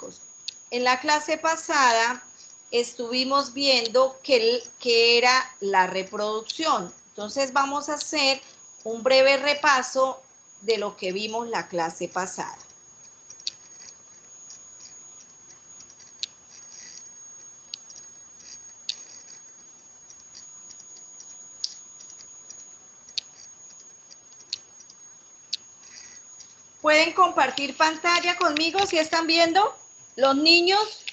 chicos, en la clase pasada estuvimos viendo qué era la reproducción. Entonces vamos a hacer un breve repaso de lo que vimos la clase pasada. ¿Pueden compartir pantalla conmigo si están viendo? ¿Los niños?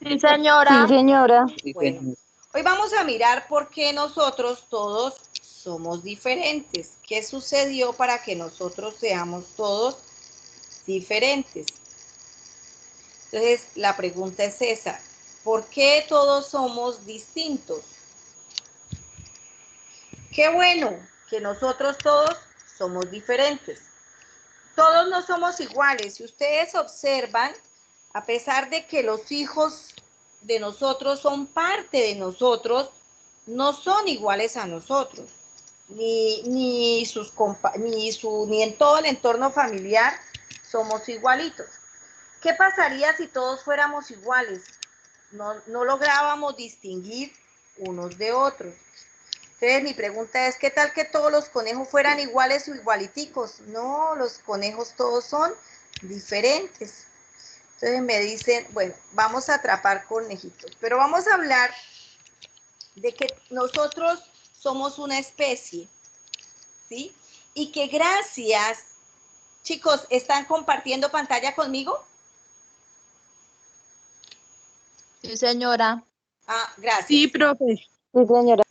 Sí, señora. Sí, señora. Bueno, hoy vamos a mirar por qué nosotros todos somos diferentes. ¿Qué sucedió para que nosotros seamos todos diferentes? Entonces, la pregunta es esa. ¿Por qué todos somos distintos? Qué bueno que nosotros todos somos diferentes. Todos no somos iguales. Si ustedes observan, a pesar de que los hijos de nosotros son parte de nosotros, no son iguales a nosotros. Ni en todo el entorno familiar somos igualitos. ¿Qué pasaría si todos fuéramos iguales? No lográbamos distinguir unos de otros. Entonces mi pregunta es, ¿qué tal que todos los conejos fueran iguales o igualiticos? No, los conejos todos son diferentes. Entonces me dicen, bueno, vamos a atrapar conejitos, pero vamos a hablar de que nosotros somos una especie, ¿sí? Y que gracias, chicos, ¿están compartiendo pantalla conmigo? Sí, señora. Ah, gracias. Sí, profe. Sí, señora.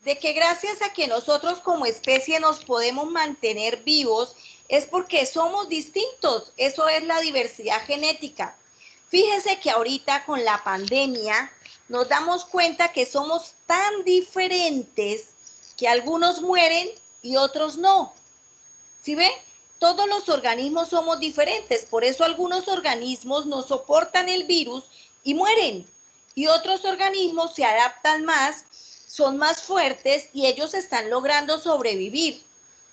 De que gracias a que nosotros como especie nos podemos mantener vivos es porque somos distintos. Eso es la diversidad genética. Fíjese que ahorita con la pandemia nos damos cuenta que somos tan diferentes que algunos mueren y otros no. ¿Sí ven? Todos los organismos somos diferentes, por eso algunos organismos no soportan el virus y mueren, y otros organismos se adaptan más, son más fuertes y ellos están logrando sobrevivir.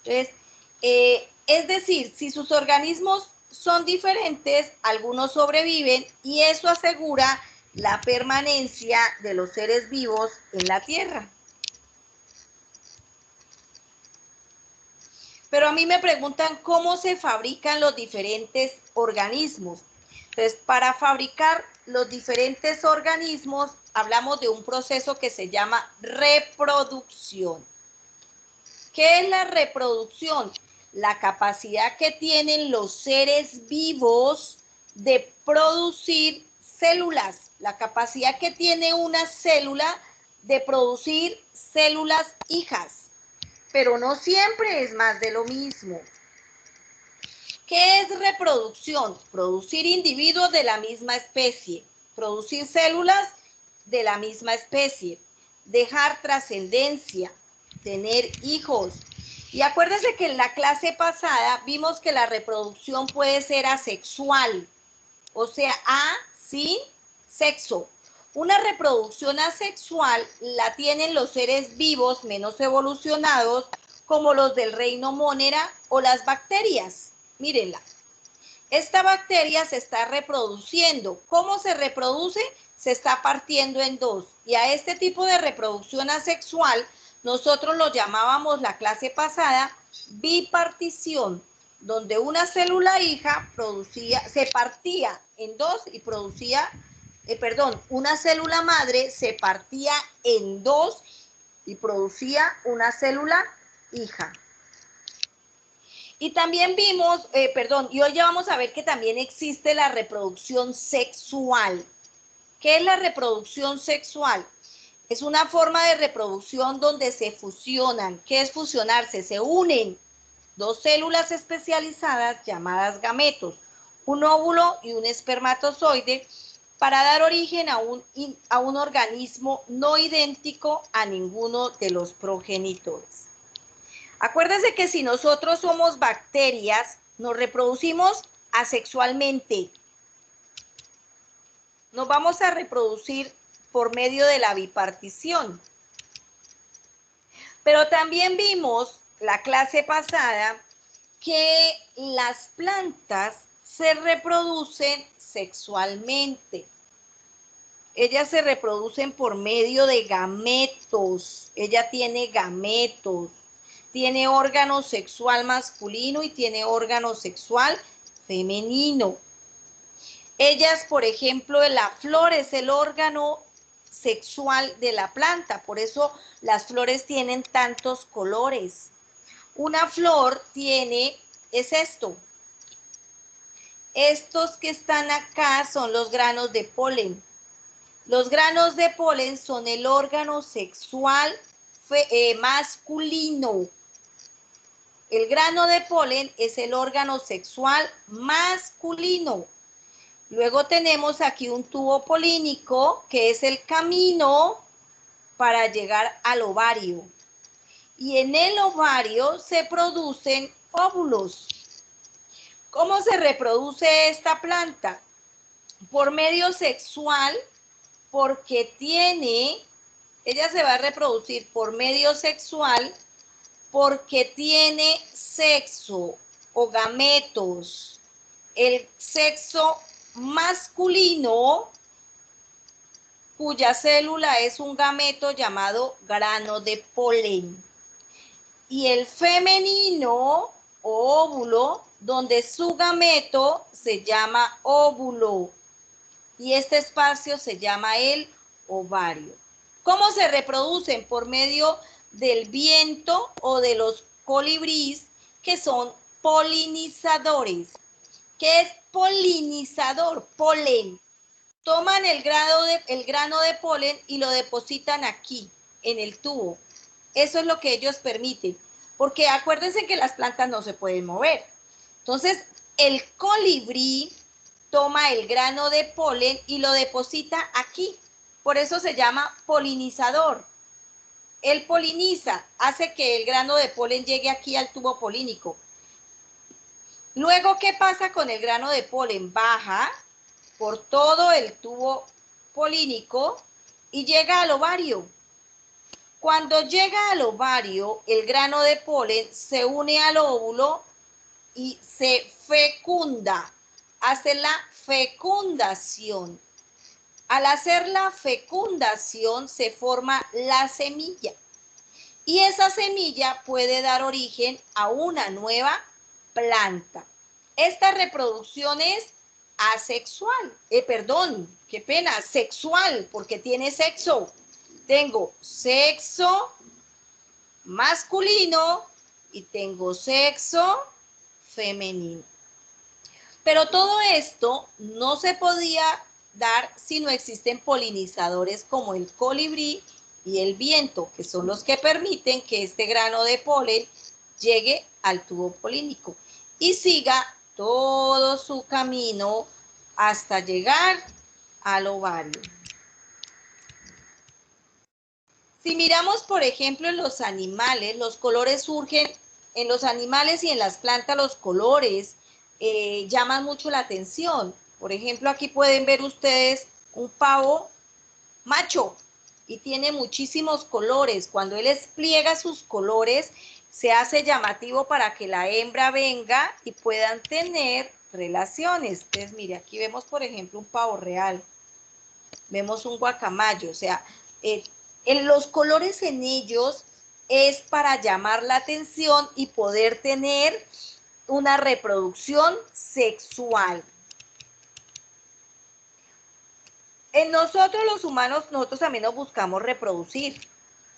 Entonces, es decir, si sus organismos son diferentes, algunos sobreviven y eso asegura la permanencia de los seres vivos en la Tierra. Pero a mí me preguntan cómo se fabrican los diferentes organismos. Entonces, para fabricar los diferentes organismos, hablamos de un proceso que se llama reproducción. ¿Qué es la reproducción? La capacidad que tienen los seres vivos de producir células. La capacidad que tiene una célula de producir células hijas. Pero no siempre es más de lo mismo. ¿Qué es reproducción? Producir individuos de la misma especie, producir células de la misma especie, dejar trascendencia, tener hijos. Y acuérdense que en la clase pasada vimos que la reproducción puede ser asexual, o sea, sin sexo. Una reproducción asexual la tienen los seres vivos menos evolucionados, como los del reino Monera o las bacterias. Mírenla. Esta bacteria se está reproduciendo. ¿Cómo se reproduce? Se está partiendo en dos. Y a este tipo de reproducción asexual, nosotros lo llamábamos la clase pasada bipartición, donde una célula hija se partía en dos y producía, una célula madre se partía en dos y producía una célula hija. Y también vimos, y hoy ya vamos a ver que también existe la reproducción sexual. ¿Qué es la reproducción sexual? Es una forma de reproducción donde se fusionan. ¿Qué es fusionarse? Se unen dos células especializadas llamadas gametos, un óvulo y un espermatozoide, para dar origen a un organismo no idéntico a ninguno de los progenitores. Acuérdense que si nosotros somos bacterias, nos reproducimos asexualmente. Nos vamos a reproducir por medio de la bipartición. Pero también vimos la clase pasada que las plantas se reproducen sexualmente. Ellas se reproducen por medio de gametos. Ella tiene gametos. Tiene órgano sexual masculino y tiene órgano sexual femenino. Ellas, por ejemplo, la flor es el órgano sexual de la planta, por eso las flores tienen tantos colores. Una flor tiene, es esto. Estos que están acá son los granos de polen. Los granos de polen son el órgano sexual masculino. El grano de polen es el órgano sexual masculino. Luego tenemos aquí un tubo polínico, que es el camino para llegar al ovario. Y en el ovario se producen óvulos. ¿Cómo se reproduce esta planta? Por medio sexual, porque ella se va a reproducir por medio sexual, porque tiene sexo o gametos. El sexo masculino, cuya célula es un gameto llamado grano de polen. Y el femenino, o óvulo, donde su gameto se llama óvulo. Y este espacio se llama el ovario. ¿Cómo se reproducen? Por medio del viento o de los colibríes, que son polinizadores. ¿Qué es polinizador? Polen. Toman el grano de polen y lo depositan aquí, en el tubo. Eso es lo que ellos permiten, porque acuérdense que las plantas no se pueden mover. Entonces, el colibrí toma el grano de polen y lo deposita aquí. Por eso se llama polinizador. Él poliniza, hace que el grano de polen llegue aquí al tubo polínico. Luego, ¿qué pasa con el grano de polen? Baja por todo el tubo polínico y llega al ovario. Cuando llega al ovario, el grano de polen se une al óvulo y se fecunda, hace la fecundación. Al hacer la fecundación se forma la semilla y esa semilla puede dar origen a una nueva planta. Esta reproducción es asexual, sexual, porque tiene sexo. Tengo sexo masculino y tengo sexo femenino. Pero todo esto no se podía dar si no existen polinizadores como el colibrí y el viento, que son los que permiten que este grano de polen llegue al tubo polínico y siga todo su camino hasta llegar al ovario. Si miramos, por ejemplo, en los animales, los colores surgen en los animales y en las plantas. Los colores llaman mucho la atención. Por ejemplo, aquí pueden ver ustedes un pavo macho y tiene muchísimos colores. Cuando él despliega sus colores, se hace llamativo para que la hembra venga y puedan tener relaciones. Entonces, mire, aquí vemos, por ejemplo, un pavo real. Vemos un guacamayo, o sea, los colores en ellos es para llamar la atención y poder tener una reproducción sexual. En nosotros los humanos, nosotros también nos buscamos reproducir.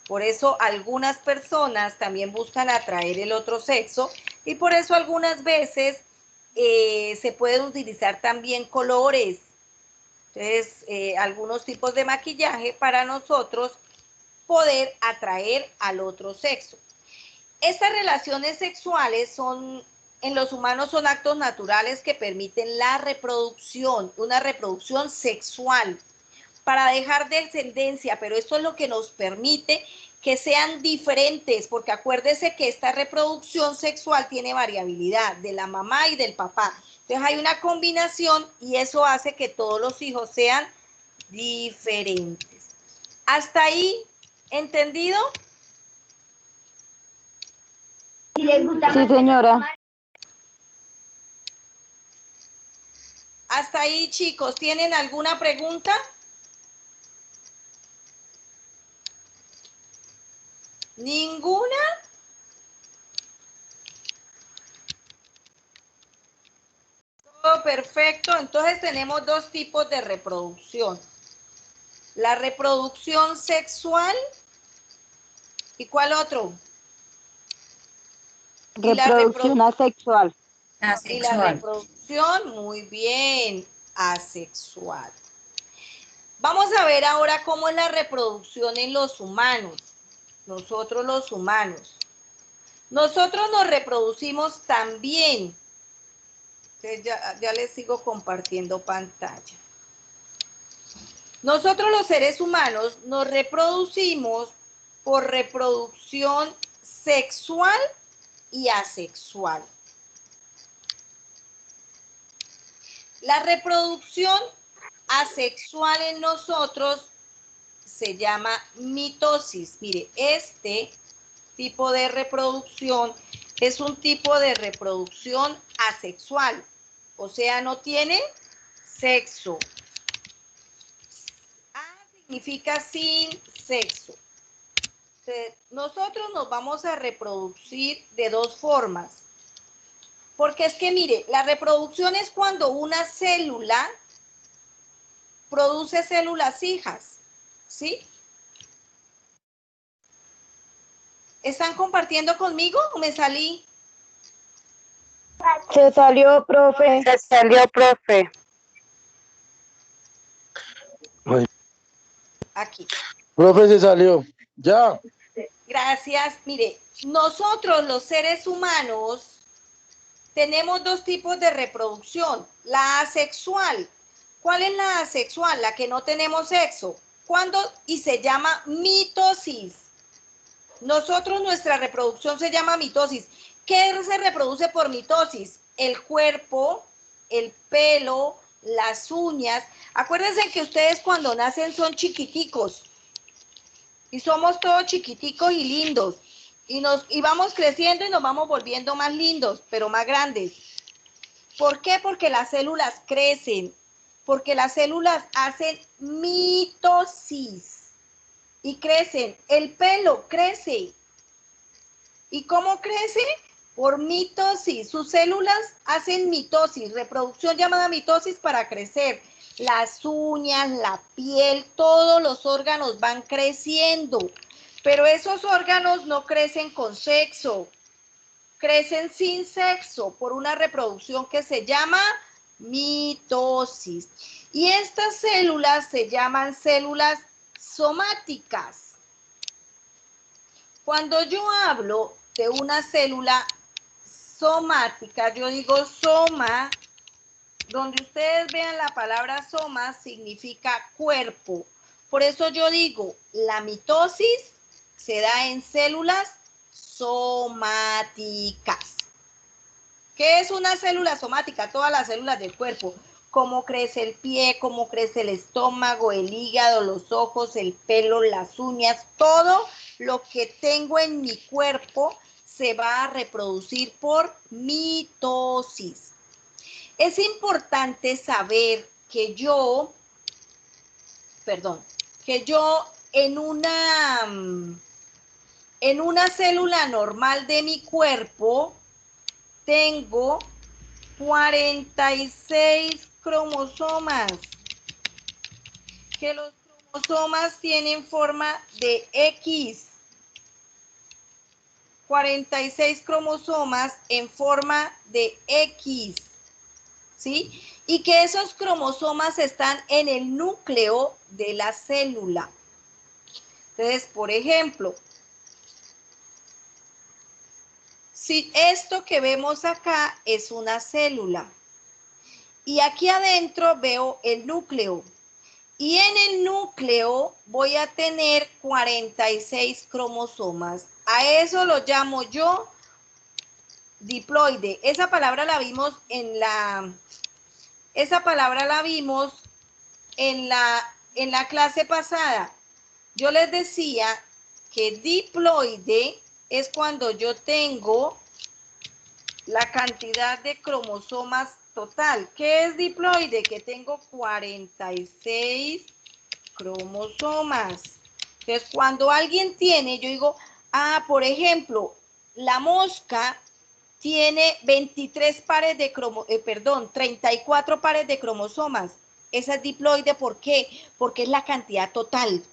Por eso algunas personas también buscan atraer el otro sexo y por eso algunas veces se pueden utilizar también colores. Entonces, algunos tipos de maquillaje para nosotros poder atraer al otro sexo. Estas relaciones sexuales en los humanos son actos naturales que permiten la reproducción, una reproducción sexual para dejar descendencia, pero esto es lo que nos permite que sean diferentes, porque acuérdese que esta reproducción sexual tiene variabilidad de la mamá y del papá. Entonces hay una combinación y eso hace que todos los hijos sean diferentes. ¿Hasta ahí entendido? Sí, señora. Hasta ahí, chicos, ¿tienen alguna pregunta? ¿Ninguna? Todo perfecto. Entonces tenemos dos tipos de reproducción. La reproducción sexual. ¿Y cuál otro? Reproducción asexual. Y la reproducción, muy bien, asexual. Vamos a ver ahora cómo es la reproducción en los humanos. Nosotros los humanos. Nosotros nos reproducimos también. Entonces ya les sigo compartiendo pantalla. Nosotros los seres humanos nos reproducimos por reproducción sexual y asexual. La reproducción asexual en nosotros se llama mitosis. Mire, este tipo de reproducción es un tipo de reproducción asexual, o sea, no tiene sexo. A significa sin sexo. Entonces, nosotros nos vamos a reproducir de dos formas. Porque es que, mire, la reproducción es cuando una célula produce células hijas, ¿sí? ¿Están compartiendo conmigo o me salí? Se salió, profe. Se salió, profe. Aquí. Profe, se salió. Ya. Gracias. Mire, nosotros los seres humanos tenemos dos tipos de reproducción. La asexual. ¿Cuál es la asexual? La que no tenemos sexo. ¿Cuándo? Y se llama mitosis. Nosotros, nuestra reproducción se llama mitosis. ¿Qué se reproduce por mitosis? El cuerpo, el pelo, las uñas. Acuérdense que ustedes cuando nacen son chiquiticos. Y somos todos chiquiticos y lindos. Y vamos creciendo y nos vamos volviendo más lindos, pero más grandes. ¿Por qué? Porque las células crecen. Porque las células hacen mitosis. Y crecen. El pelo crece. ¿Y cómo crece? Por mitosis. Sus células hacen mitosis, reproducción llamada mitosis para crecer. Las uñas, la piel, todos los órganos van creciendo. Pero esos órganos no crecen con sexo. Crecen sin sexo por una reproducción que se llama mitosis. Y estas células se llaman células somáticas. Cuando yo hablo de una célula somática, yo digo soma, donde ustedes vean la palabra soma significa cuerpo. Por eso yo digo, la mitosis se da en células somáticas. ¿Qué es una célula somática? Todas las células del cuerpo. Cómo crece el pie, cómo crece el estómago, el hígado, los ojos, el pelo, las uñas, todo lo que tengo en mi cuerpo se va a reproducir por mitosis. Es importante saber que yo en una célula normal de mi cuerpo tengo 46 cromosomas, que los cromosomas tienen forma de X. 46 cromosomas en forma de X, ¿sí? Y que esos cromosomas están en el núcleo de la célula. Entonces, por ejemplo, si esto que vemos acá es una célula, y aquí adentro veo el núcleo, y en el núcleo voy a tener 46 cromosomas. A eso lo llamo yo diploide. Esa palabra la vimos en la clase pasada. Yo les decía que diploide es cuando yo tengo la cantidad de cromosomas total. ¿Qué es diploide? Que tengo 46 cromosomas. Entonces, cuando alguien tiene, yo digo, por ejemplo, la mosca tiene 23 pares de 34 pares de cromosomas. Esa es diploide, ¿por qué? Porque es la cantidad total.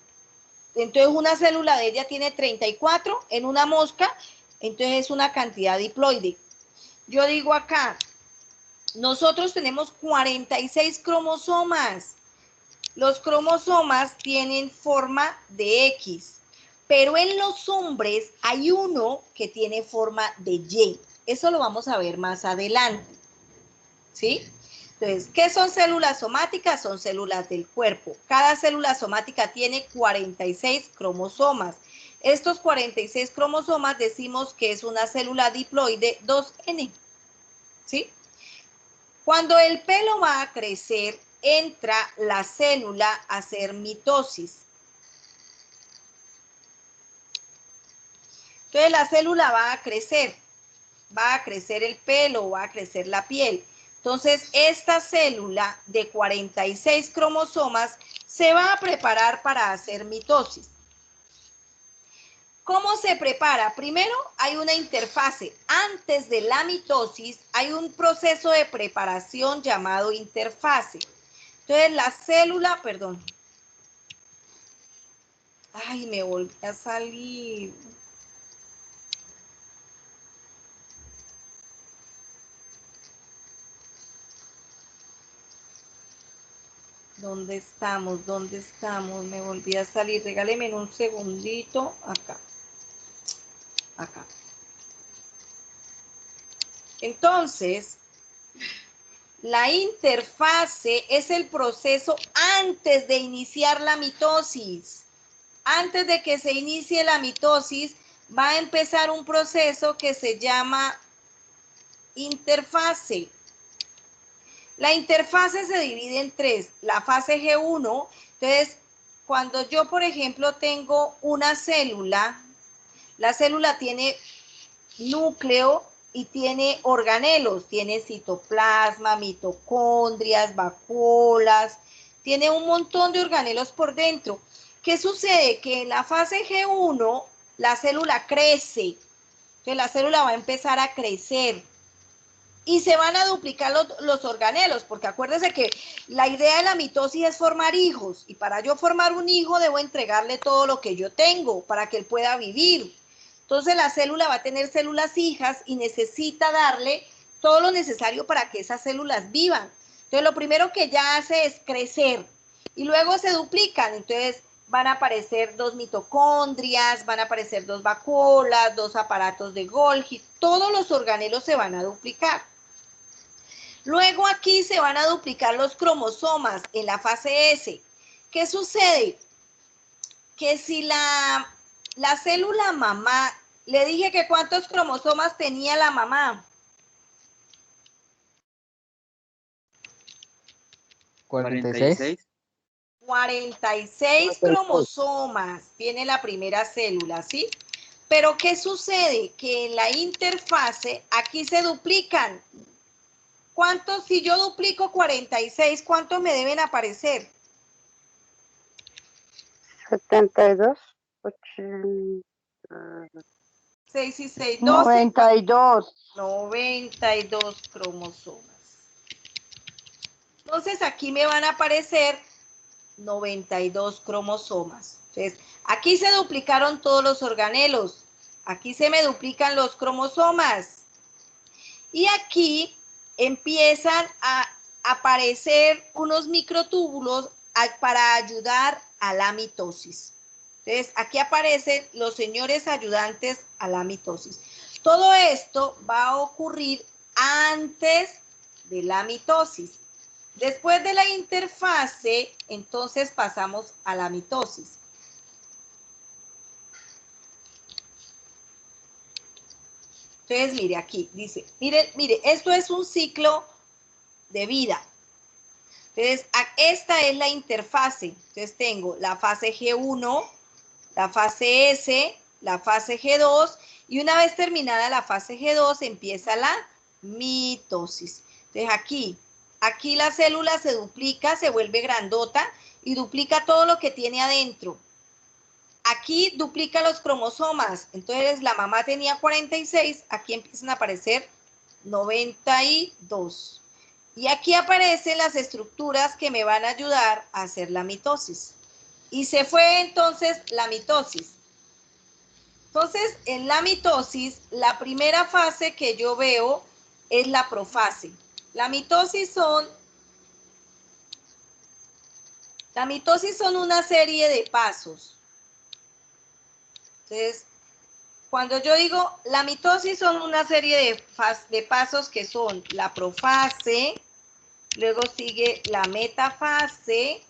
Entonces, una célula de ella tiene 34 en una mosca, entonces es una cantidad diploide. Yo digo acá, nosotros tenemos 46 cromosomas. Los cromosomas tienen forma de X, pero en los hombres hay uno que tiene forma de Y. Eso lo vamos a ver más adelante, ¿sí? Entonces, ¿qué son células somáticas? Son células del cuerpo. Cada célula somática tiene 46 cromosomas. Estos 46 cromosomas decimos que es una célula diploide 2N, ¿sí? Cuando el pelo va a crecer, entra la célula a hacer mitosis. Entonces la célula va a crecer el pelo, va a crecer la piel. Entonces esta célula de 46 cromosomas se va a preparar para hacer mitosis. ¿Cómo se prepara? Primero hay una interfase. Antes de la mitosis hay un proceso de preparación llamado interfase. Entonces la célula, ay, me volví a salir. ¿Dónde estamos? ¿Dónde estamos? Me volví a salir. Regáleme un segundito. Acá. Acá. Entonces, la interfase es el proceso antes de iniciar la mitosis. Antes de que se inicie la mitosis, va a empezar un proceso que se llama interfase. La interfase se divide en tres. La fase G1, entonces, cuando yo, por ejemplo, tengo una célula, la célula tiene núcleo y tiene organelos, tiene citoplasma, mitocondrias, vacuolas, tiene un montón de organelos por dentro. ¿Qué sucede? Que en la fase G1 la célula crece, entonces la célula va a empezar a crecer y se van a duplicar los organelos, porque acuérdense que la idea de la mitosis es formar hijos, y para yo formar un hijo debo entregarle todo lo que yo tengo para que él pueda vivir. Entonces la célula va a tener células hijas y necesita darle todo lo necesario para que esas células vivan. Entonces lo primero que ya hace es crecer y luego se duplican. Entonces van a aparecer 2 mitocondrias, van a aparecer 2 vacuolas, 2 aparatos de Golgi, todos los organelos se van a duplicar. Luego aquí se van a duplicar los cromosomas en la fase S. ¿Qué sucede? Que si la célula mamá, le dije que cuántos cromosomas tenía la mamá. 46. 46 cromosomas tiene la primera célula, ¿sí? Pero ¿qué sucede? Que en la interfase aquí se duplican. ¿Cuántos? Si yo duplico 46, ¿cuántos me deben aparecer? 72, 80, 6 y 6, 12. 92. 92 cromosomas. Entonces aquí me van a aparecer 92 cromosomas. Entonces, aquí se duplicaron todos los organelos. Aquí se me duplican los cromosomas. Y aquí empiezan a aparecer unos microtúbulos para ayudar a la mitosis. Entonces, aquí aparecen los señores ayudantes a la mitosis. Todo esto va a ocurrir antes de la mitosis. Después de la interfase, entonces pasamos a la mitosis. Entonces, mire aquí, dice, mire, esto es un ciclo de vida. Entonces, esta es la interfase. Entonces, tengo la fase G1, la fase S, la fase G2, y una vez terminada la fase G2, empieza la mitosis. Entonces aquí la célula se duplica, se vuelve grandota y duplica todo lo que tiene adentro. Aquí duplica los cromosomas, entonces la mamá tenía 46, aquí empiezan a aparecer 92. Y aquí aparecen las estructuras que me van a ayudar a hacer la mitosis. Y se fue entonces la mitosis. Entonces, en la mitosis, la primera fase que yo veo es la profase. La mitosis son una serie de pasos. Entonces, cuando yo digo la mitosis son una serie de pasos que son la profase, luego sigue la metafase,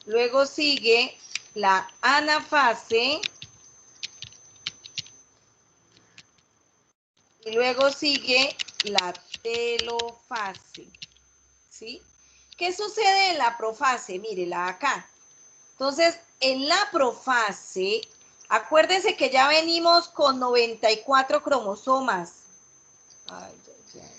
luego sigue la anafase y luego sigue la telofase, ¿sí? ¿Qué sucede en la profase? Mírela acá. Entonces, en la profase, acuérdense que ya venimos con 94 cromosomas. Ay, ay, ay.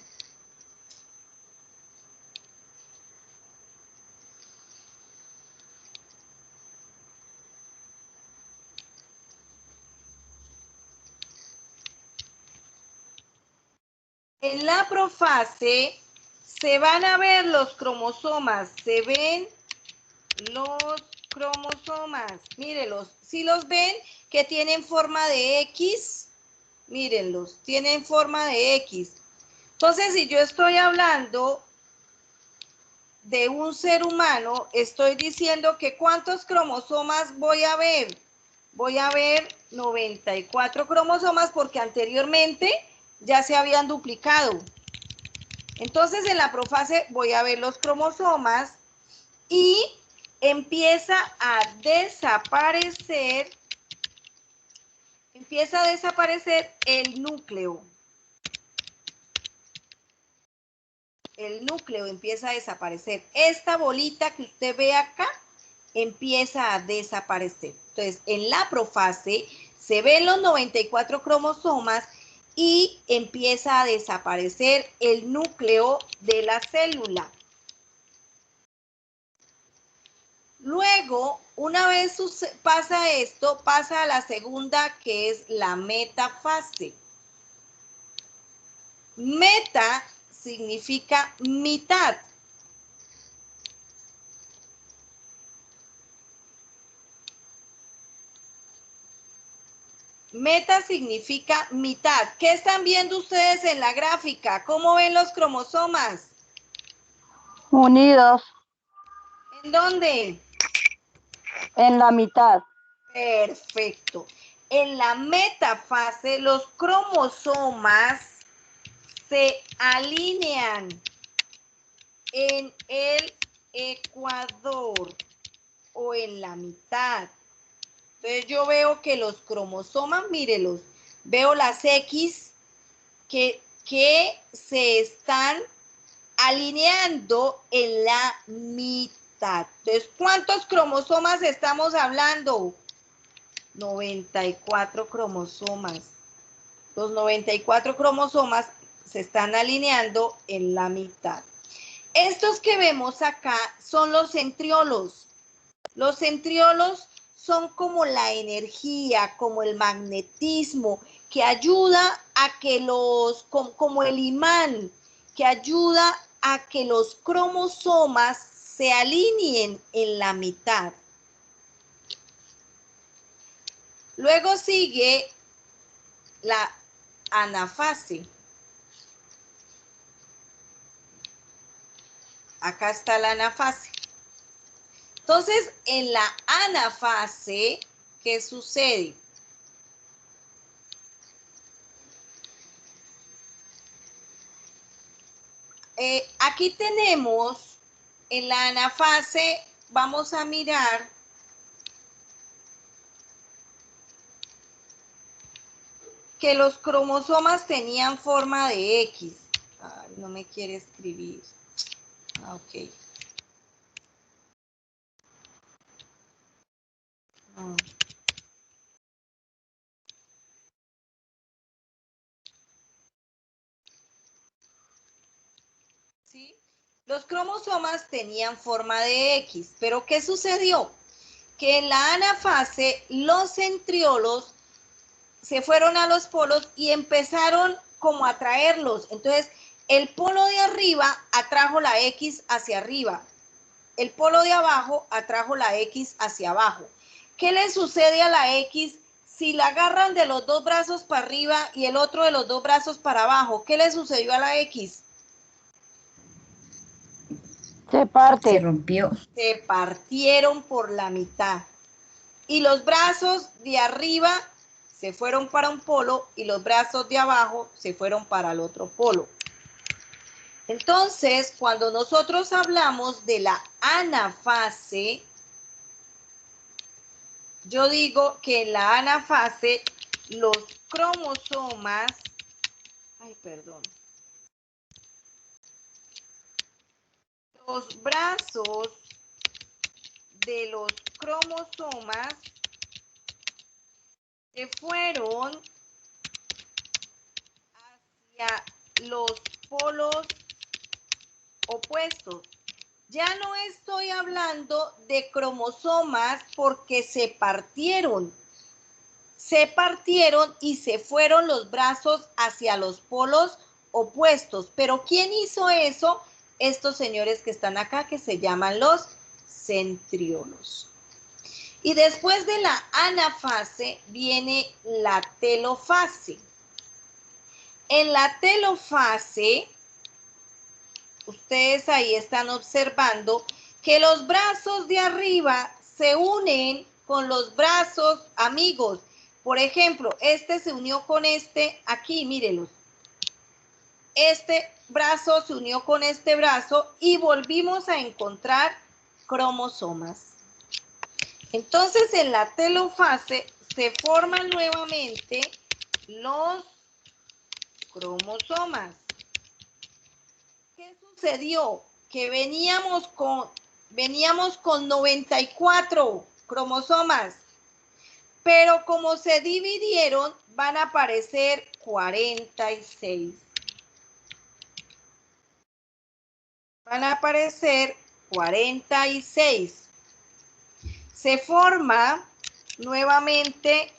En la profase se van a ver los cromosomas, se ven los cromosomas, mírenlos, si los ven que tienen forma de X, mírenlos, tienen forma de X. Entonces, si yo estoy hablando de un ser humano, estoy diciendo que ¿cuántos cromosomas voy a ver? Voy a ver 94 cromosomas porque anteriormente ya se habían duplicado. Entonces, en la profase voy a ver los cromosomas y empieza a desaparecer el núcleo. El núcleo empieza a desaparecer. Esta bolita que usted ve acá empieza a desaparecer. Entonces, en la profase se ven los 94 cromosomas y empieza a desaparecer el núcleo de la célula. Luego, una vez pasa esto, pasa a la segunda, que es la metafase. Meta significa mitad. Meta significa mitad. ¿Qué están viendo ustedes en la gráfica? ¿Cómo ven los cromosomas? Unidos ¿En dónde? en la mitad. Perfecto. En la metafase, los cromosomas se alinean en el ecuador o en la mitad. Entonces yo veo que los cromosomas, mírelos, veo las X que se están alineando en la mitad. Entonces, ¿cuántos cromosomas estamos hablando? 94 cromosomas. Los 94 cromosomas se están alineando en la mitad. Estos que vemos acá son los centriolos. Los centriolos son como la energía, como el magnetismo, que ayuda a que como el imán, que ayuda a que los cromosomas se alineen en la mitad. Luego sigue la anafase. Acá está la anafase. Entonces, en la anafase, ¿qué sucede? Aquí tenemos, en la anafase, vamos a mirar que los cromosomas tenían forma de X. Ay, no me quiere escribir. Ok. Los cromosomas tenían forma de X, pero ¿qué sucedió? Que en la anafase los centriolos se fueron a los polos y empezaron como a traerlos. Entonces, el polo de arriba atrajo la X hacia arriba. El polo de abajo atrajo la X hacia abajo. ¿Qué le sucede a la X si la agarran de los dos brazos para arriba y el otro de los dos brazos para abajo? ¿Qué le sucedió a la X? Se parte. Se rompió. Se partieron por la mitad. Y los brazos de arriba se fueron para un polo y los brazos de abajo se fueron para el otro polo. Entonces, cuando nosotros hablamos de la anafase, yo digo que en la anafase los cromosomas, los brazos de los cromosomas se fueron hacia los polos opuestos. Ya no estoy hablando de cromosomas porque se partieron. Se partieron y se fueron los brazos hacia los polos opuestos. Pero ¿quién hizo eso? Estos señores que están acá, que se llaman los centriolos. Y después de la anafase viene la telofase. En la telofase, ustedes ahí están observando que los brazos de arriba se unen con los brazos amigos. Por ejemplo, este se unió con este aquí, mírenlos. Este brazo se unió con este brazo y volvimos a encontrar cromosomas. Entonces, en la telofase se forman nuevamente los cromosomas. ¿Qué sucedió? Que veníamos con 94 cromosomas, pero como se dividieron, van a aparecer 46. Van a aparecer 46. Se forma nuevamente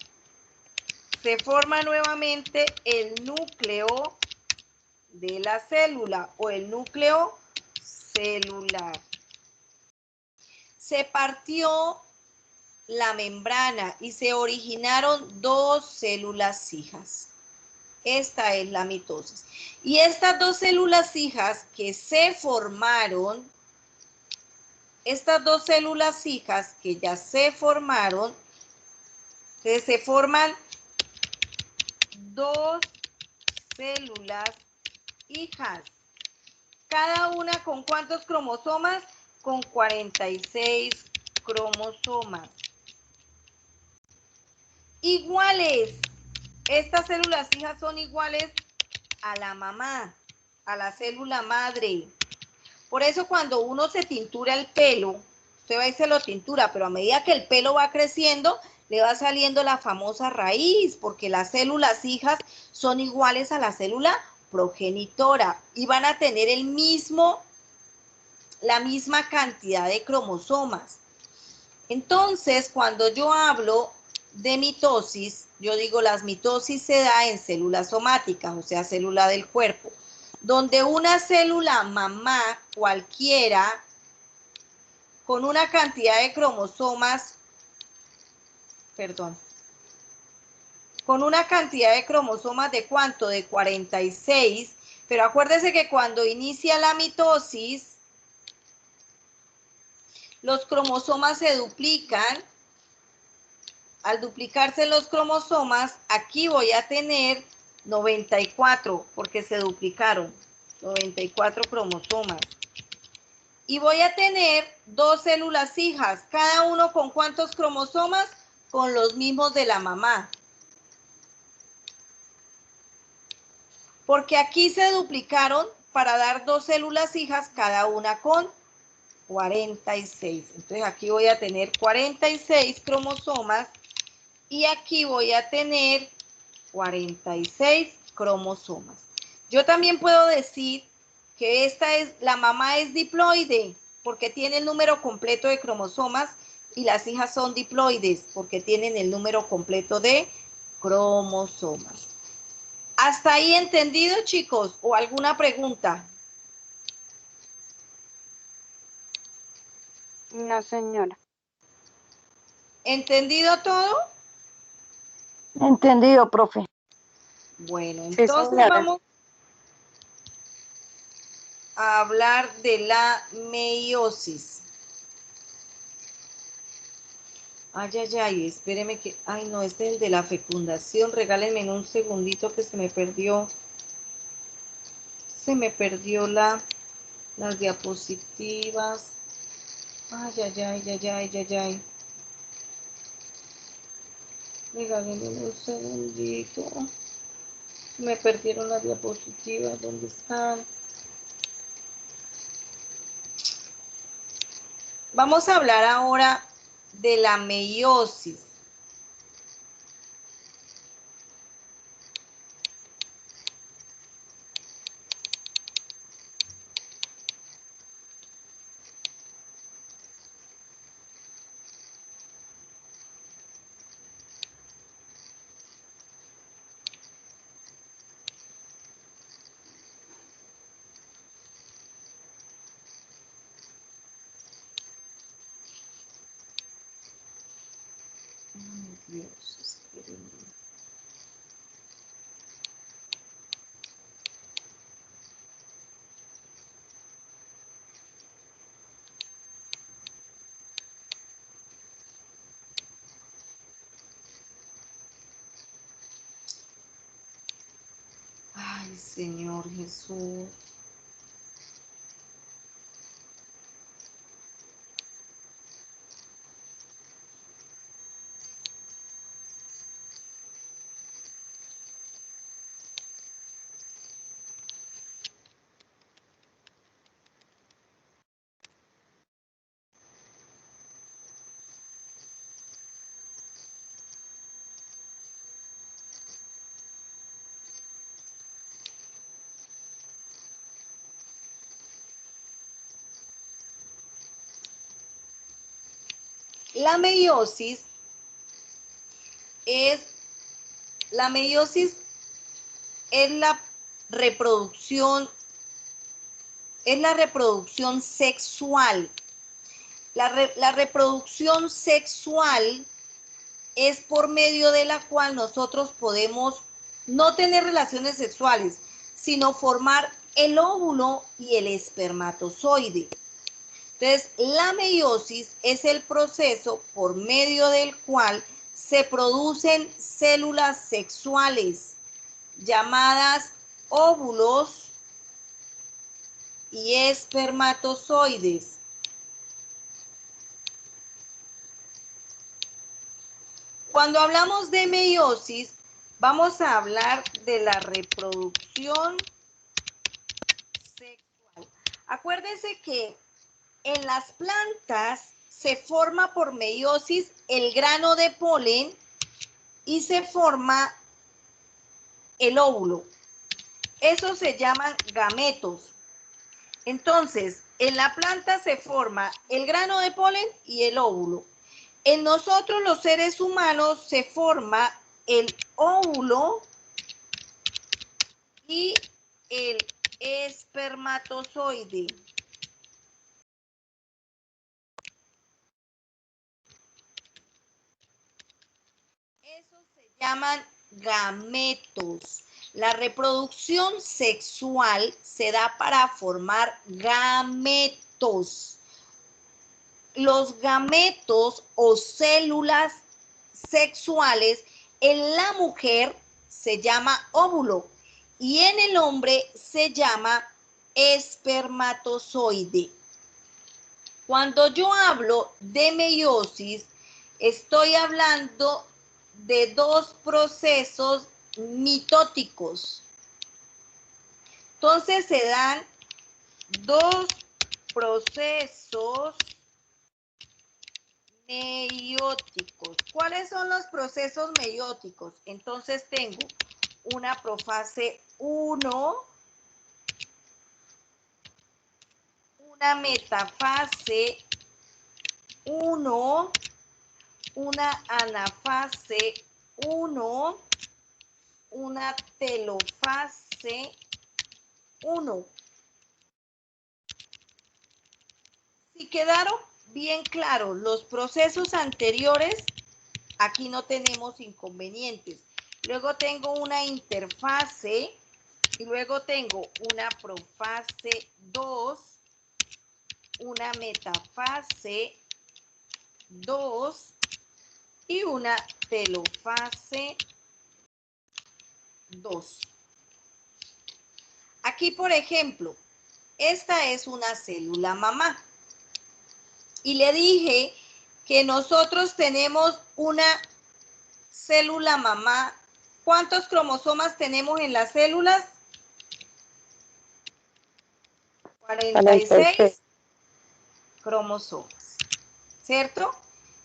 el núcleo de la célula o el núcleo celular. Se partió la membrana y se originaron dos células hijas. Esta es la mitosis. Y estas dos células hijas que se formaron, estas dos células hijas que ya se formaron, se forman dos células hijas. Cada una con ¿cuántos cromosomas? Con 46 cromosomas. Iguales. Estas células hijas son iguales a la mamá, a la célula madre. Por eso cuando uno se tintura el pelo, usted va y se lo tintura, pero a medida que el pelo va creciendo, le va saliendo la famosa raíz, porque las células hijas son iguales a la célula progenitora y van a tener la misma cantidad de cromosomas. Entonces, cuando yo hablo de mitosis, yo digo las mitosis se da en células somáticas, o sea, célula del cuerpo, donde una célula mamá cualquiera con una cantidad de cromosomas, con una cantidad de cromosomas de ¿cuánto? De 46, pero acuérdese que cuando inicia la mitosis, los cromosomas se duplican. Al duplicarse los cromosomas, aquí voy a tener 94, porque se duplicaron, 94 cromosomas. Y voy a tener dos células hijas, cada uno con ¿cuántos cromosomas? Con los mismos de la mamá. Porque aquí se duplicaron para dar dos células hijas, cada una con 46. Entonces aquí voy a tener 46 cromosomas y aquí voy a tener 46 cromosomas. Yo también puedo decir que la mamá es diploide, porque tiene el número completo de cromosomas, y las hijas son diploides, porque tienen el número completo de cromosomas. ¿Hasta ahí entendido, chicos? ¿O alguna pregunta? No, señora. ¿Entendido todo? Entendido, profe. Bueno, Sí, entonces señora. vamos a hablar de la meiosis. Ay, ay, ay, espéreme que... Ay, no, este es el de la fecundación. Regálenme en un segundito que se me perdió. Se me perdió las diapositivas. Ay, ay, ay, ay, ay, ay, ay. Regálenme un segundito. Se me perdieron las diapositivas. ¿Dónde están? Vamos a hablar ahora de la meiosis. Ay, Dios, espérenme. Ay, Señor Jesús. La meiosis es la reproducción, sexual. La reproducción sexual es por medio de la cual nosotros podemos no tener relaciones sexuales, sino formar el óvulo y el espermatozoide. Entonces, la meiosis es el proceso por medio del cual se producen células sexuales llamadas óvulos y espermatozoides. Cuando hablamos de meiosis, vamos a hablar de la reproducción sexual. Acuérdense que en las plantas se forma por meiosis el grano de polen y se forma el óvulo. Esos se llaman gametos. Entonces, en la planta se forma el grano de polen y el óvulo. En nosotros los seres humanos se forma el óvulo y el espermatozoide. Esos se llaman gametos. La reproducción sexual se da para formar gametos. Los gametos o células sexuales en la mujer se llama óvulo y en el hombre se llama espermatozoide. Cuando yo hablo de meiosis, estoy hablando de dos procesos mitóticos. Entonces se dan dos procesos meióticos. ¿Cuáles son los procesos meióticos? Entonces tengo una profase 1 una metafase 1, una anafase 1, una telofase 1. Si quedaron bien claros los procesos anteriores, aquí no tenemos inconvenientes. Luego tengo una interfase y luego tengo una profase 2, una metafase 2 y una telofase 2. Aquí, por ejemplo, esta es una célula mamá. Y le dije que nosotros tenemos una célula mamá. ¿Cuántos cromosomas tenemos en las células? 46 cromosomas, ¿cierto?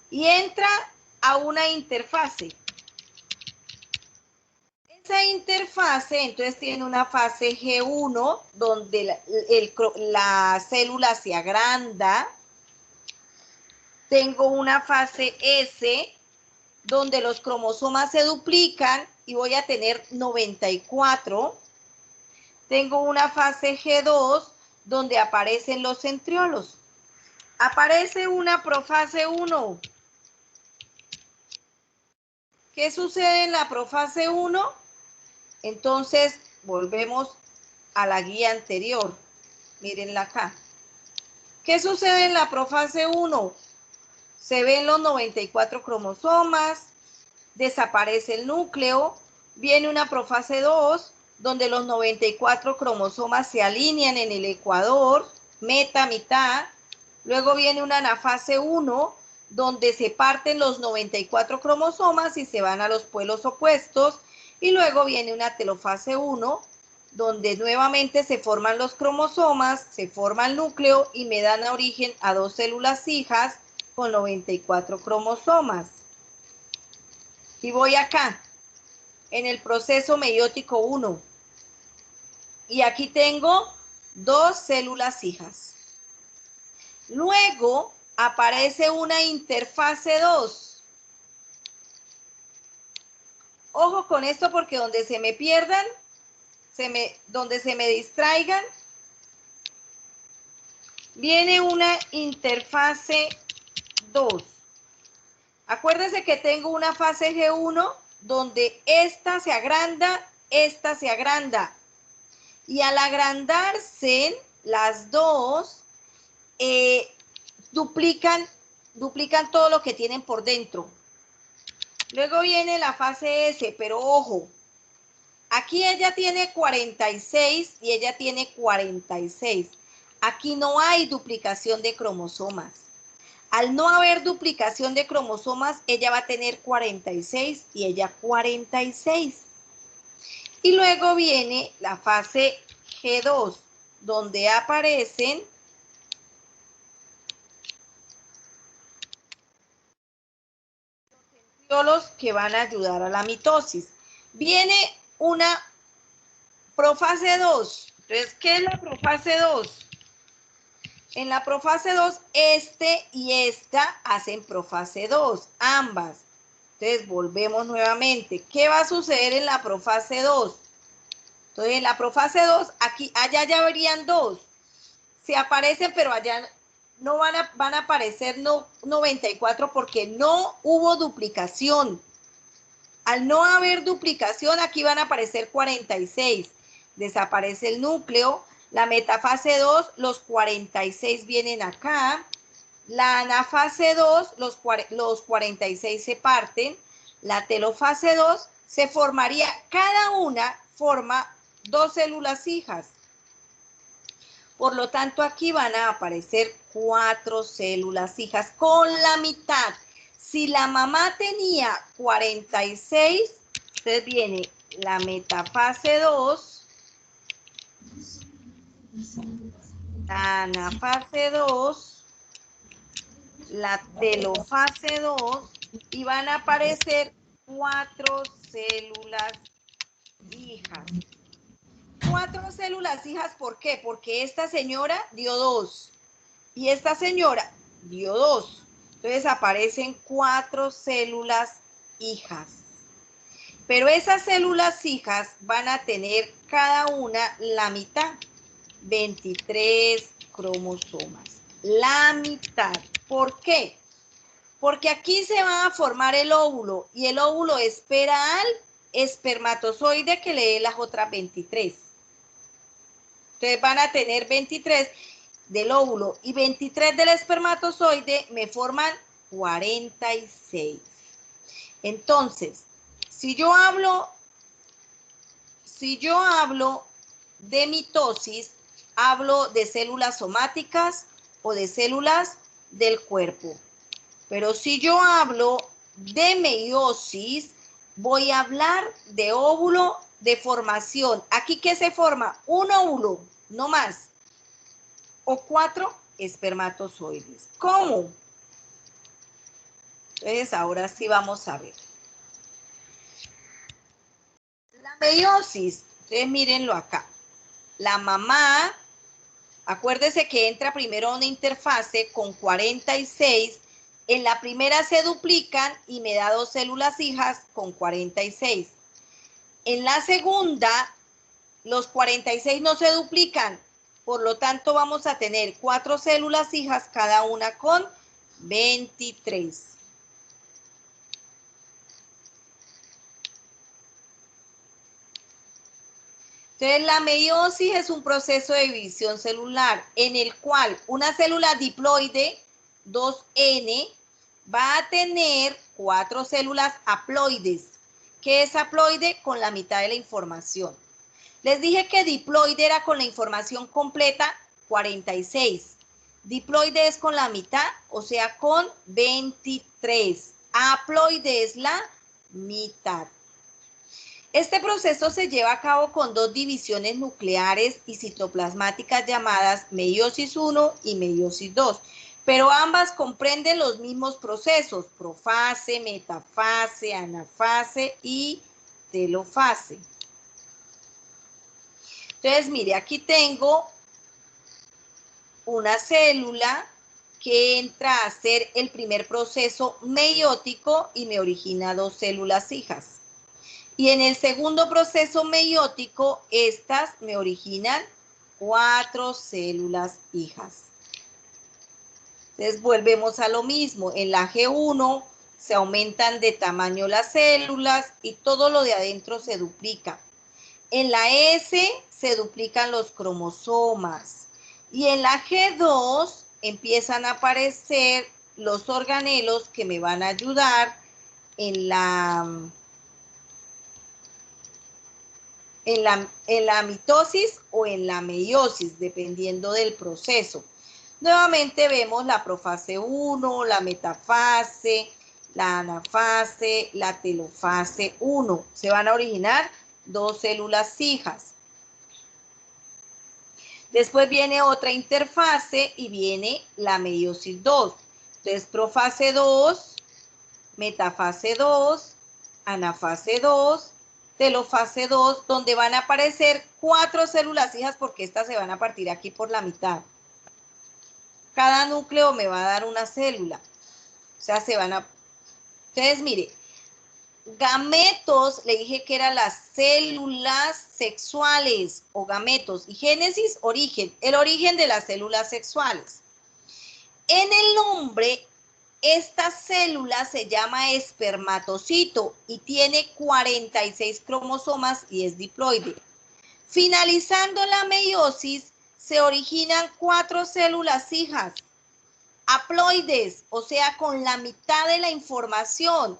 Y entra a una interfase. Esa interfase entonces tiene una fase G1 donde la célula se agranda. Tengo una fase S donde los cromosomas se duplican y voy a tener 94. Tengo una fase G2 donde aparecen los centriolos. Aparece una profase 1. ¿Qué sucede en la profase 1? Entonces, volvemos a la guía anterior. Mírenla acá. ¿Qué sucede en la profase 1? Se ven los 94 cromosomas, desaparece el núcleo, viene una profase 2, donde los 94 cromosomas se alinean en el ecuador, mitad. Luego viene una anafase 1, donde se parten los 94 cromosomas y se van a los polos opuestos. Y luego viene una telofase 1, donde nuevamente se forman los cromosomas, se forma el núcleo y me dan origen a dos células hijas con 94 cromosomas. Y voy acá, en el proceso meiótico 1. Y aquí tengo dos células hijas. Luego aparece una interfase 2. Ojo con esto porque donde se me pierdan, donde se me distraigan, viene una interfase 2. Acuérdense que tengo una fase G1 donde esta se agranda. Y al agrandarse las dos, duplican todo lo que tienen por dentro. Luego viene la fase S, pero ojo, aquí ella tiene 46 y ella tiene 46. Aquí no hay duplicación de cromosomas. Al no haber duplicación de cromosomas, ella va a tener 46 y ella 46. Y luego viene la fase G2, donde aparecen los que van a ayudar a la mitosis. Viene una profase 2. Entonces, ¿qué es la profase 2? En la profase 2, este y esta hacen profase 2, ambas. Entonces, volvemos nuevamente. ¿Qué va a suceder en la profase 2? Entonces, en la profase 2, allá ya verían dos. Se aparecen, pero allá no van a aparecer 94 porque no hubo duplicación. Al no haber duplicación, aquí van a aparecer 46. Desaparece el núcleo. La metafase 2, los 46 vienen acá. La anafase 2, los 46 se parten. La telofase 2 se formaría, cada una forma dos células hijas. Por lo tanto, aquí van a aparecer 4 células hijas con la mitad. Si la mamá tenía 46, entonces viene la metafase 2, la anafase 2, la telofase 2 y van a aparecer 4 células hijas. 4 células hijas, ¿por qué? Porque esta señora dio 2. Y esta señora dio 2. Entonces aparecen 4 células hijas. Pero esas células hijas van a tener cada una la mitad, 23 cromosomas. La mitad. ¿Por qué? Porque aquí se va a formar el óvulo y el óvulo espera al espermatozoide que le dé las otras 23. Entonces van a tener 23 del óvulo y 23 del espermatozoide, me forman 46. Entonces, si yo hablo de mitosis, hablo de células somáticas o de células del cuerpo. Pero si yo hablo de meiosis, voy a hablar de óvulo de formación. ¿Aquí qué se forma? Un óvulo, no más. O 4 espermatozoides. ¿Cómo? Entonces, ahora sí vamos a ver. La meiosis, entonces mírenlo acá. La mamá, acuérdese que entra primero a una interfase con 46. En la primera se duplican y me da 2 células hijas con 46. En la segunda, los 46 no se duplican. Por lo tanto, vamos a tener 4 células hijas, cada una con 23. Entonces, la meiosis es un proceso de división celular en el cual una célula diploide, 2N, va a tener 4 células haploides. ¿Qué es haploide? Con la mitad de la información. Les dije que diploide era con la información completa, 46. Diploide es con la mitad, o sea, con 23. Haploide es la mitad. Este proceso se lleva a cabo con 2 divisiones nucleares y citoplasmáticas llamadas meiosis 1 y meiosis 2, pero ambas comprenden los mismos procesos, profase, metafase, anafase y telofase. Entonces, mire, aquí tengo una célula que entra a hacer el primer proceso meiótico y me origina 2 células hijas. Y en el segundo proceso meiótico, estas me originan 4 células hijas. Entonces volvemos a lo mismo. En la G1 se aumentan de tamaño las células y todo lo de adentro se duplica. En la S se duplican los cromosomas. Y en la G2 empiezan a aparecer los organelos que me van a ayudar en la mitosis o en la meiosis, dependiendo del proceso. Nuevamente vemos la profase 1, la metafase, la anafase, la telofase 1. Se van a originar 2 células hijas. Después viene otra interfase y viene la meiosis 2. Entonces, profase 2, metafase 2, anafase 2, telofase 2, donde van a aparecer 4 células hijas porque estas se van a partir aquí por la mitad. Cada núcleo me va a dar una célula. O sea, se van a... Entonces, mire, gametos, le dije que eran las células sexuales o gametos. Y génesis, origen, el origen de las células sexuales. En el nombre, esta célula se llama espermatocito y tiene 46 cromosomas y es diploide. Finalizando la meiosis, se originan 4 células hijas, haploides, o sea, con la mitad de la información.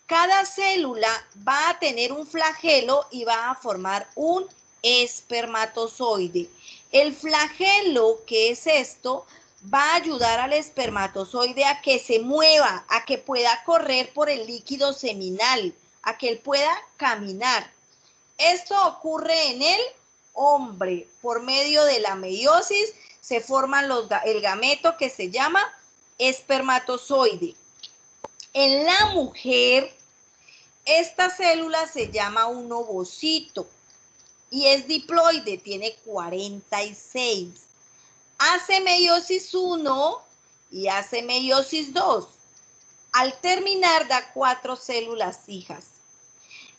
Cada célula va a tener un flagelo y va a formar un espermatozoide. El flagelo, que es esto, va a ayudar al espermatozoide a que se mueva, a que pueda correr por el líquido seminal, a que él pueda caminar. Esto ocurre en el hombre. Por medio de la meiosis se forman el gameto que se llama espermatozoide. En la mujer, esta célula se llama un ovocito y es diploide, tiene 46. hace meiosis 1 y hace meiosis 2. Al terminar da 4 células hijas.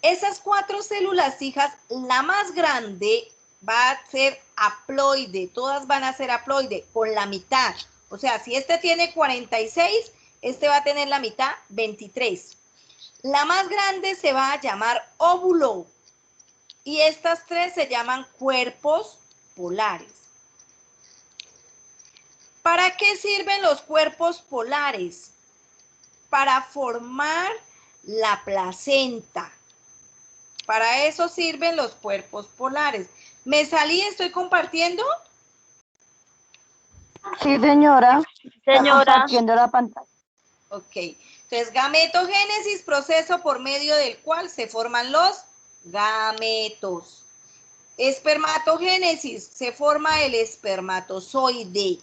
Esas 4 células hijas, la más grande va a ser haploide, todas van a ser haploide, con la mitad. O sea, si este tiene 46, este va a tener la mitad, 23. La más grande se va a llamar óvulo y estas 3 se llaman cuerpos polares. ¿Para qué sirven los cuerpos polares? Para formar la placenta. Para eso sirven los cuerpos polares. ¿Me salí? ¿Estoy compartiendo? Sí, señora. Está Señora. compartiendo la pantalla. Ok. Entonces, gametogénesis, proceso por medio del cual se forman los gametos. Espermatogénesis, se forma el espermatozoide.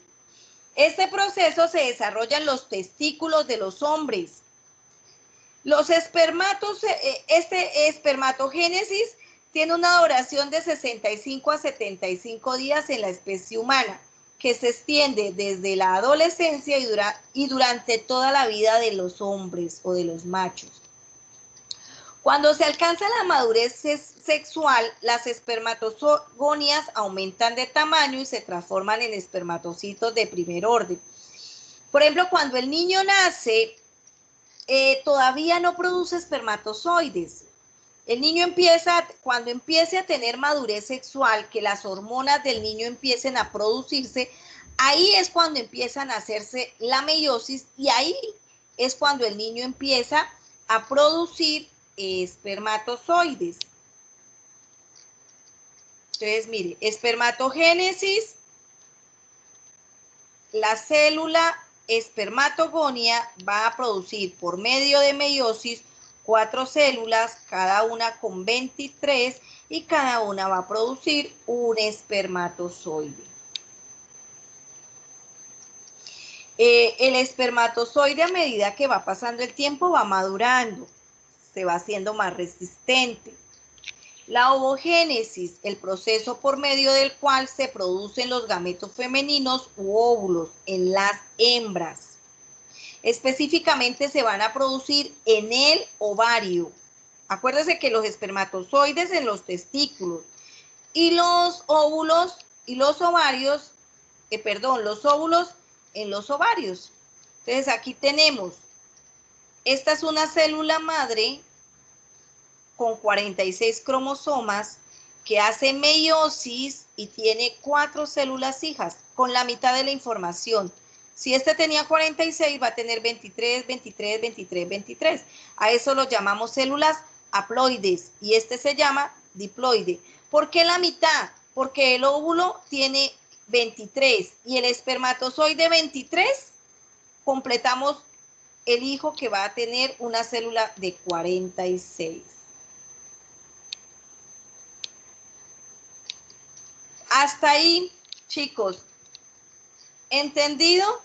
Este proceso se desarrolla en los testículos de los hombres. Este espermatogénesis tiene una duración de 65 a 75 días en la especie humana, que se extiende desde la adolescencia y durante toda la vida de los hombres o de los machos. Cuando se alcanza la madurez sexual, las espermatogonias aumentan de tamaño y se transforman en espermatocitos de primer orden. Por ejemplo, cuando el niño nace, todavía no produce espermatozoides. El niño cuando empiece a tener madurez sexual, que las hormonas del niño empiecen a producirse, ahí es cuando empiezan a hacerse la meiosis y ahí es cuando el niño empieza a producir espermatozoides. Entonces, mire, espermatogénesis, la célula espermatogonia va a producir por medio de meiosis 4 células, cada una con 23, y cada una va a producir un espermatozoide. El espermatozoide, a medida que va pasando el tiempo, va madurando, se va haciendo más resistente. La ovogénesis, el proceso por medio del cual se producen los gametos femeninos u óvulos en las hembras. Específicamente se van a producir en el ovario. Acuérdense que los espermatozoides en los testículos y los óvulos y los ovarios, los óvulos en los ovarios. Entonces aquí tenemos, esta es una célula madre con 46 cromosomas que hace meiosis y tiene 4 células hijas con la mitad de la información. Si este tenía 46, va a tener 23, 23, 23, 23. A eso lo llamamos células haploides y este se llama diploide. ¿Por qué la mitad? Porque el óvulo tiene 23 y el espermatozoide 23, completamos el hijo que va a tener una célula de 46. Hasta ahí, chicos. ¿Entendido?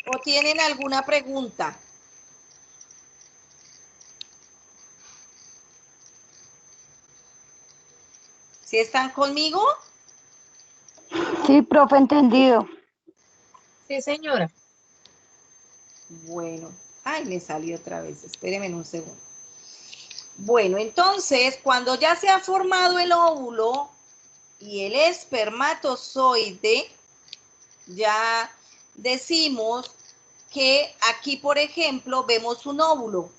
¿O tienen alguna pregunta? ¿Sí están conmigo? Sí, profe, entendido. Sí, señora. Bueno. Ay, me salió otra vez. Espérenme un segundo. Bueno, entonces, cuando ya se ha formado el óvulo y el espermatozoide, ya decimos que aquí, por ejemplo, vemos un óvulo.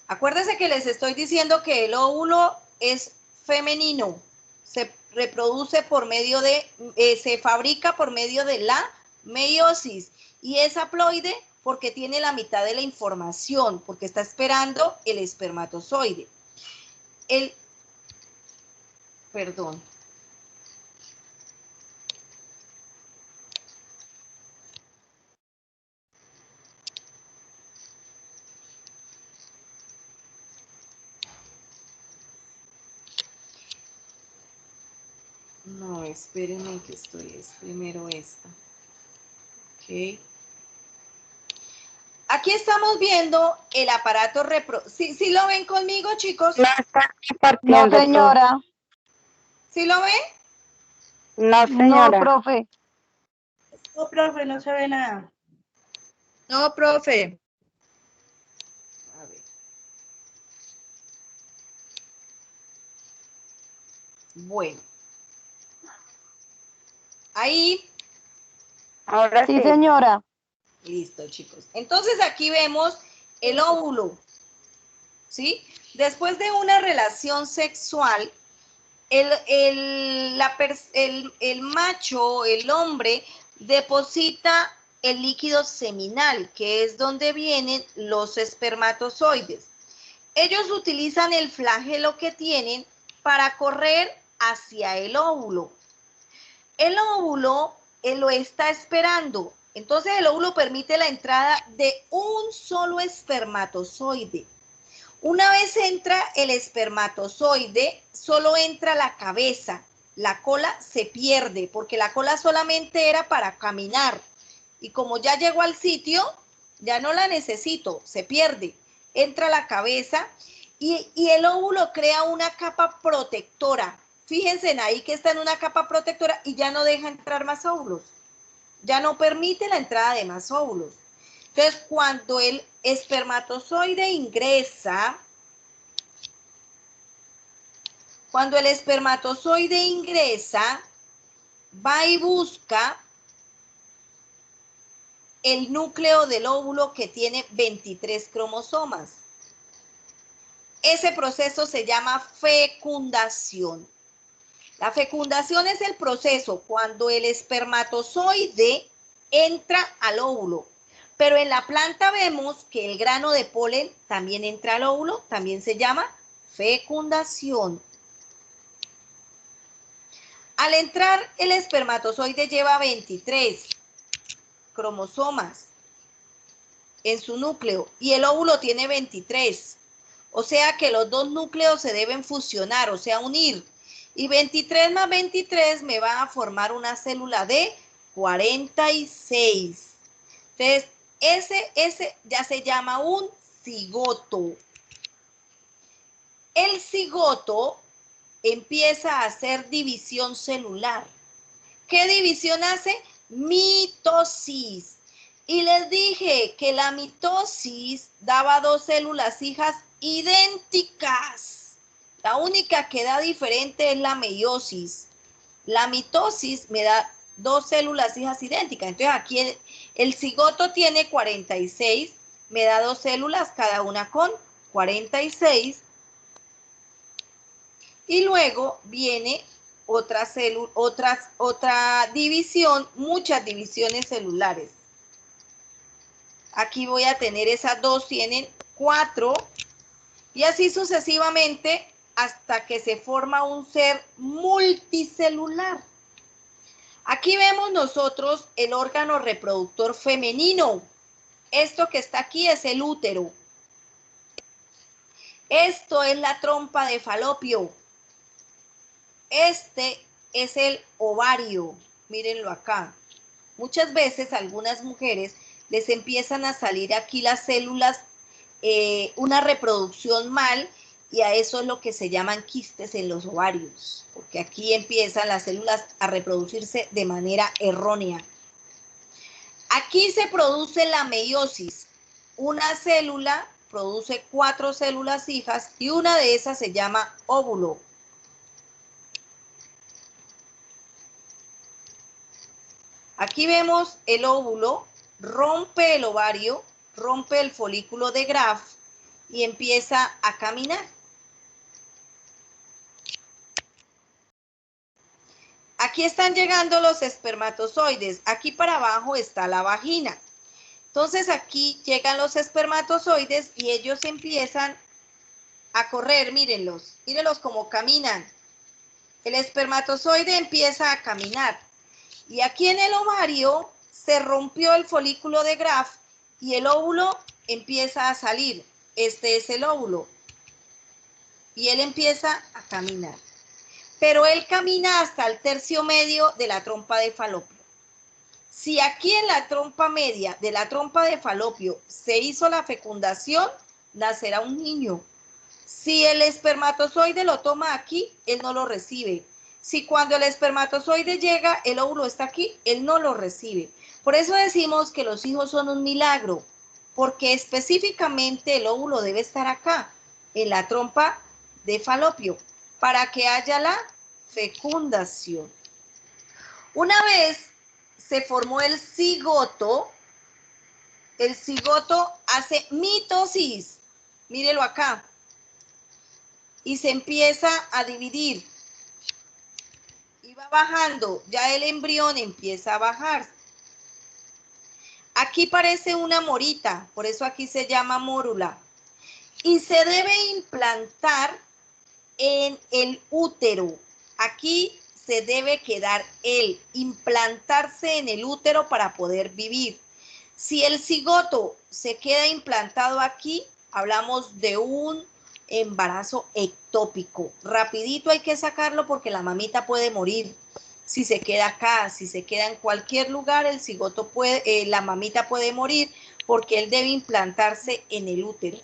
Acuérdense que les estoy diciendo que el óvulo es femenino, se reproduce por medio de, se fabrica por medio de la meiosis y es haploide porque tiene la mitad de la información, porque está esperando el espermatozoide. Perdón. No, espérenme que es primero esta. Ok. Aquí estamos viendo el aparato reproductivo. ¿Sí lo ven conmigo, chicos? No, señora. ¿Sí lo ven? No, señora. profe. No, profe, no se ve nada. No, profe. A ver. Bueno. Ahí. Ahora Sí, señora. Listo, chicos. Entonces aquí vemos el óvulo, ¿sí? Después de una relación sexual, el macho, el hombre, deposita el líquido seminal, que es donde vienen los espermatozoides. Ellos utilizan el flagelo que tienen para correr hacia el óvulo. El óvulo lo está esperando. Entonces el óvulo permite la entrada de un solo espermatozoide. Una vez entra el espermatozoide, solo entra la cabeza. La cola se pierde porque la cola solamente era para caminar. Y como ya llegó al sitio, ya no la necesito, se pierde. Entra la cabeza y el óvulo crea una capa protectora. Fíjense en ahí que está en una capa protectora y ya no deja entrar más óvulos. Ya no permite la entrada de más óvulos. Entonces, cuando el espermatozoide ingresa, va y busca el núcleo del óvulo que tiene 23 cromosomas. Ese proceso se llama fecundación. La fecundación es el proceso cuando el espermatozoide entra al óvulo. Pero en la planta vemos que el grano de polen también entra al óvulo, también se llama fecundación. Al entrar, el espermatozoide lleva 23 cromosomas en su núcleo y el óvulo tiene 23. O sea que los dos núcleos se deben fusionar, o sea, unir. Y 23 más 23 me va a formar una célula de 46. Entonces, ese ya se llama un cigoto. El cigoto empieza a hacer división celular. ¿Qué división hace? Mitosis. Y les dije que la mitosis daba dos células hijas idénticas. La única que da diferente es la meiosis. La mitosis me da dos células hijas idénticas. Entonces aquí el cigoto tiene 46, me da dos células, cada una con 46. Y luego viene otra división, muchas divisiones celulares. Aquí voy a tener esas dos, tienen 4 y así sucesivamente hasta que se forma un ser multicelular. Aquí vemos nosotros el órgano reproductor femenino. Esto que está aquí es el útero. Esto es la trompa de Falopio. Este es el ovario. Mírenlo acá. Muchas veces a algunas mujeres les empiezan a salir aquí las células, una reproducción mal, y a eso es lo que se llaman quistes en los ovarios, porque aquí empiezan las células a reproducirse de manera errónea. Aquí se produce la meiosis. Una célula produce 4 células hijas y una de esas se llama óvulo. Aquí vemos el óvulo, rompe el ovario, rompe el folículo de Graf y empieza a caminar. Aquí están llegando los espermatozoides. Aquí para abajo está la vagina. Entonces aquí llegan los espermatozoides y ellos empiezan a correr. Mírenlos, mírenlos cómo caminan. El espermatozoide empieza a caminar. Y aquí en el ovario se rompió el folículo de Graf y el óvulo empieza a salir. Este es el óvulo. Y él empieza a caminar. Pero él camina hasta el tercio medio de la trompa de Falopio. Si aquí en la trompa media de la trompa de Falopio se hizo la fecundación, nacerá un niño. Si el espermatozoide lo toma aquí, él no lo recibe. Si cuando el espermatozoide llega, el óvulo está aquí, él no lo recibe. Por eso decimos que los hijos son un milagro, porque específicamente el óvulo debe estar acá, en la trompa de Falopio, para que haya la fecundación. Una vez se formó el cigoto hace mitosis, mírelo acá, y se empieza a dividir. Y va bajando, ya el embrión empieza a bajar. Aquí parece una morita, por eso aquí se llama mórula. Y se debe implantar en el útero. Aquí se debe quedar implantarse en el útero para poder vivir. Si el cigoto se queda implantado aquí, hablamos de un embarazo ectópico. Rapidito hay que sacarlo porque la mamita puede morir. Si se queda acá, si se queda en cualquier lugar, el cigoto puede, la mamita puede morir porque él debe implantarse en el útero.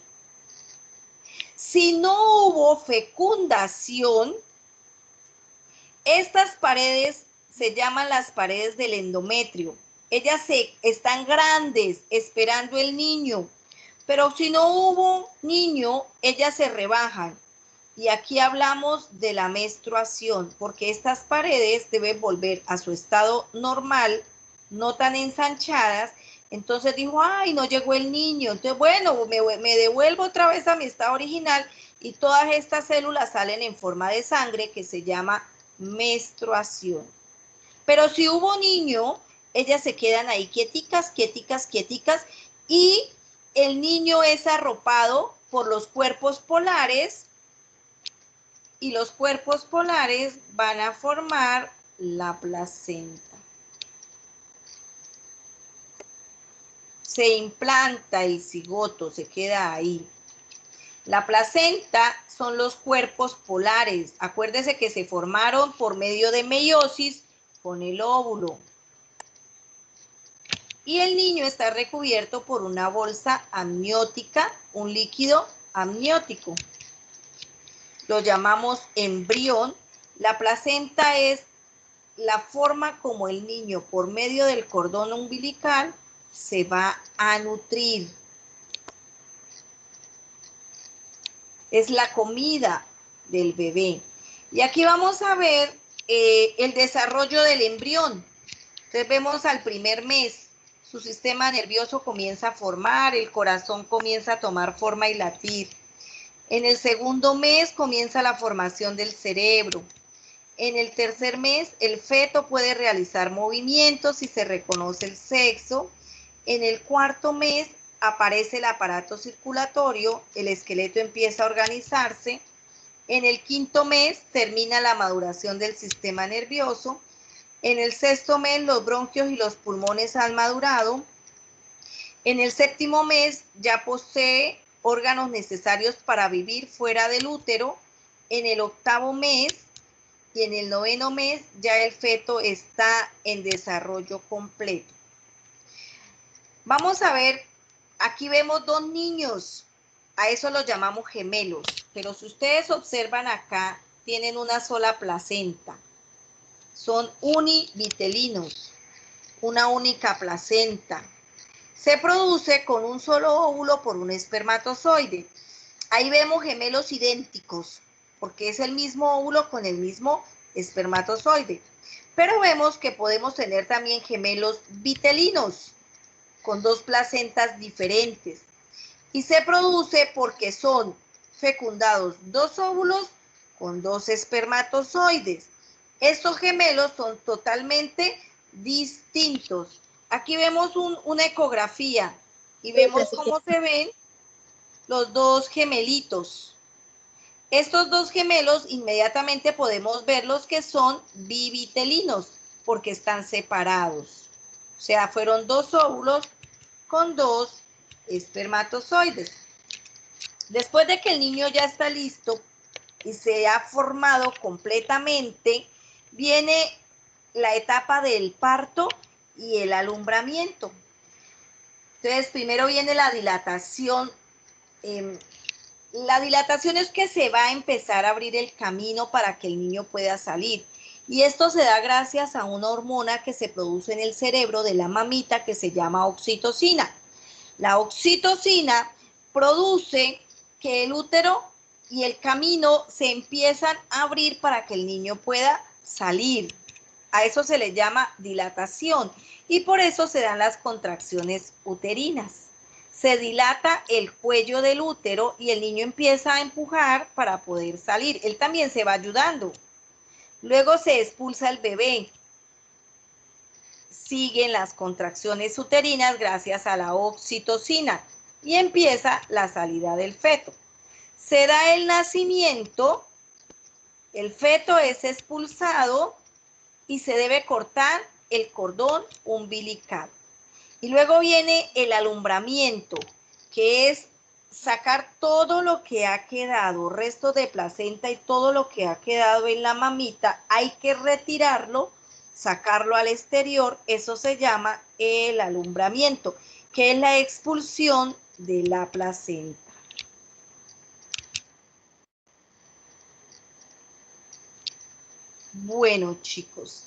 Si no hubo fecundación, estas paredes se llaman las paredes del endometrio. Ellas están grandes esperando el niño, pero si no hubo niño, ellas se rebajan. Y aquí hablamos de la menstruación, porque estas paredes deben volver a su estado normal, no tan ensanchadas. Entonces dijo, ay, no llegó el niño. Entonces, bueno, me devuelvo otra vez a mi estado original y todas estas células salen en forma de sangre que se llama menstruación. Pero si hubo niño, ellas se quedan ahí quieticas, quieticas, quieticas, y el niño es arropado por los cuerpos polares, y los cuerpos polares van a formar la placenta. Se implanta el cigoto, se queda ahí. La placenta son los cuerpos polares. Acuérdese que se formaron por medio de meiosis con el óvulo. Y el niño está recubierto por una bolsa amniótica, un líquido amniótico. Lo llamamos embrión. La placenta es la forma como el niño, por medio del cordón umbilical, se va a nutrir. Es la comida del bebé. Y aquí vamos a ver el desarrollo del embrión. Entonces vemos al primer mes, su sistema nervioso comienza a formar, el corazón comienza a tomar forma y latir. En el segundo mes comienza la formación del cerebro. En el tercer mes, el feto puede realizar movimientos y se reconoce el sexo. En el cuarto mes aparece el aparato circulatorio, el esqueleto empieza a organizarse. En el quinto mes termina la maduración del sistema nervioso. En el sexto mes, los bronquios y los pulmones han madurado. En el séptimo mes, ya posee órganos necesarios para vivir fuera del útero. En el octavo mes y en el noveno mes ya el feto está en desarrollo completo. Vamos a ver, aquí vemos dos niños, a eso los llamamos gemelos, pero si ustedes observan acá, tienen una sola placenta. Son univitelinos, una única placenta. Se produce con un solo óvulo por un espermatozoide. Ahí vemos gemelos idénticos, porque es el mismo óvulo con el mismo espermatozoide. Pero vemos que podemos tener también gemelos vitelinos, con dos placentas diferentes. Y se produce porque son fecundados dos óvulos con dos espermatozoides. Estos gemelos son totalmente distintos. Aquí vemos una ecografía y vemos cómo se ven los dos gemelitos. Estos dos gemelos inmediatamente podemos verlos que son bivitelinos porque están separados. O sea, fueron dos óvulos con dos espermatozoides. Después de que el niño ya está listo y se ha formado completamente, viene la etapa del parto y el alumbramiento. Entonces, primero viene la dilatación. La dilatación es que se va a empezar a abrir el camino para que el niño pueda salir. Y esto se da gracias a una hormona que se produce en el cerebro de la mamita que se llama oxitocina. La oxitocina produce que el útero y el camino se empiezan a abrir para que el niño pueda salir. A eso se le llama dilatación y por eso se dan las contracciones uterinas. Se dilata el cuello del útero y el niño empieza a empujar para poder salir. Él también se va ayudando. Luego se expulsa el bebé. Siguen las contracciones uterinas gracias a la oxitocina y empieza la salida del feto. Se da el nacimiento, el feto es expulsado y se debe cortar el cordón umbilical. Y luego viene el alumbramiento, que es sacar todo lo que ha quedado, restos de placenta y todo lo que ha quedado en la mamita, hay que retirarlo, sacarlo al exterior, eso se llama el alumbramiento, que es la expulsión de la placenta. Bueno, chicos,